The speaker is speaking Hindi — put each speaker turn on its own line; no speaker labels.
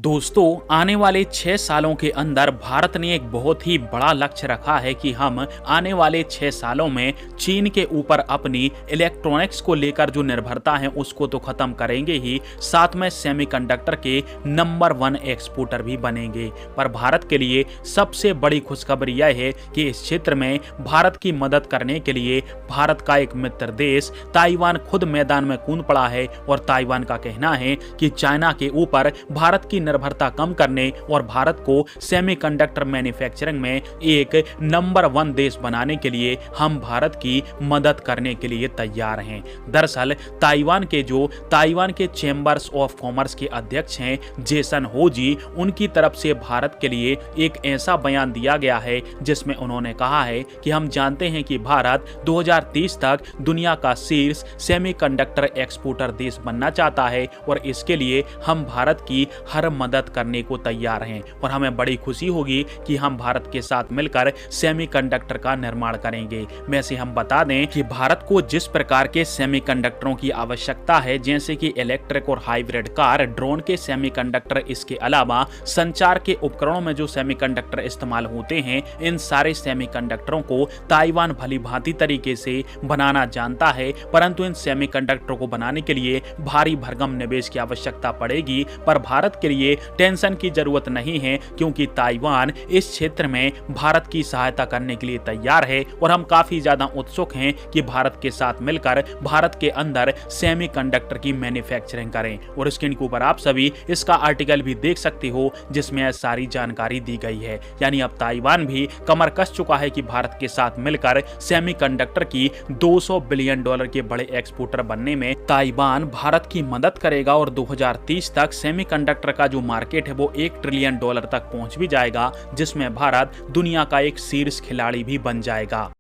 दोस्तों, आने वाले 6 सालों के अंदर भारत ने एक बहुत ही बड़ा लक्ष्य रखा है कि हम आने वाले 6 सालों में चीन के ऊपर अपनी इलेक्ट्रॉनिक्स को लेकर जो निर्भरता है उसको तो खत्म करेंगे ही, साथ में सेमीकंडक्टर के नंबर 1 एक्सपोर्टर भी बनेंगे। पर भारत के लिए सबसे बड़ी खुशखबरी यह है कि इस क्षेत्र में भारत की मदद करने के लिए भारत का एक मित्र देश ताइवान खुद मैदान में कूद पड़ा है और ताइवान का कहना है कि चाइना के ऊपर भारत की निर्भरता कम करने और भारत को सेमीकंडक्टर मैन्युफैक्चरिंग में एक नंबर 1 देश बनाने के लिए हम भारत की मदद करने के लिए तैयार हैं। दरअसल ताइवान के चैम्बर्स ऑफ कॉमर्स के अध्यक्ष हैं जेसन हो जी, उनकी तरफ से भारत के लिए एक ऐसा बयान दिया गया है जिसमें उन्होंने कहा है कि हम जानते हैं कि भारत 2030 तक दुनिया का शीर्ष सेमीकंडक्टर एक्सपोर्टर देश बनना चाहता है और इसके लिए हम भारत की हर मदद करने को तैयार हैं और हमें बड़ी खुशी होगी कि हम भारत के साथ मिलकर सेमीकंडक्टर का निर्माण करेंगे। वैसे हम बता दें कि भारत को जिस प्रकार के सेमीकंडक्टरों की आवश्यकता है, जैसे कि इलेक्ट्रिक और हाइब्रिड कार, ड्रोन के सेमीकंडक्टर, इसके अलावा संचार के उपकरणों में जो सेमीकंडक्टर इस्तेमाल होते हैं, इन सारे सेमीकंडक्टरों को ताइवान भली भांति तरीके से बनाना जानता है। परंतु इन सेमीकंडक्टरों को बनाने के लिए भारी भरकम निवेश की आवश्यकता पड़ेगी, पर भारत के लिए टेंशन की जरूरत नहीं है क्योंकि ताइवान इस क्षेत्र में भारत की सहायता करने के लिए तैयार है और हम काफी ज्यादा उत्सुक हैं कि भारत के साथ मिलकर भारत के अंदर सेमीकंडक्टर की मैन्युफैक्चरिंग करें। और स्क्रीन के ऊपर आप सभी इसका आर्टिकल भी देख सकते हो जिसमें यह सारी जानकारी दी गई है। यानी अब ताइवान भी कमर कस चुका है कि भारत के साथ मिलकर सेमीकंडक्टर की $200 बिलियन के बड़े एक्सपोर्टर बनने में ताइवान भारत की मदद करेगा और 2030 तक सेमीकंडक्टर का जो मार्केट है वो $1 ट्रिलियन तक पहुंच भी जाएगा, जिसमें भारत दुनिया का एक शीर्ष खिलाड़ी भी बन जाएगा।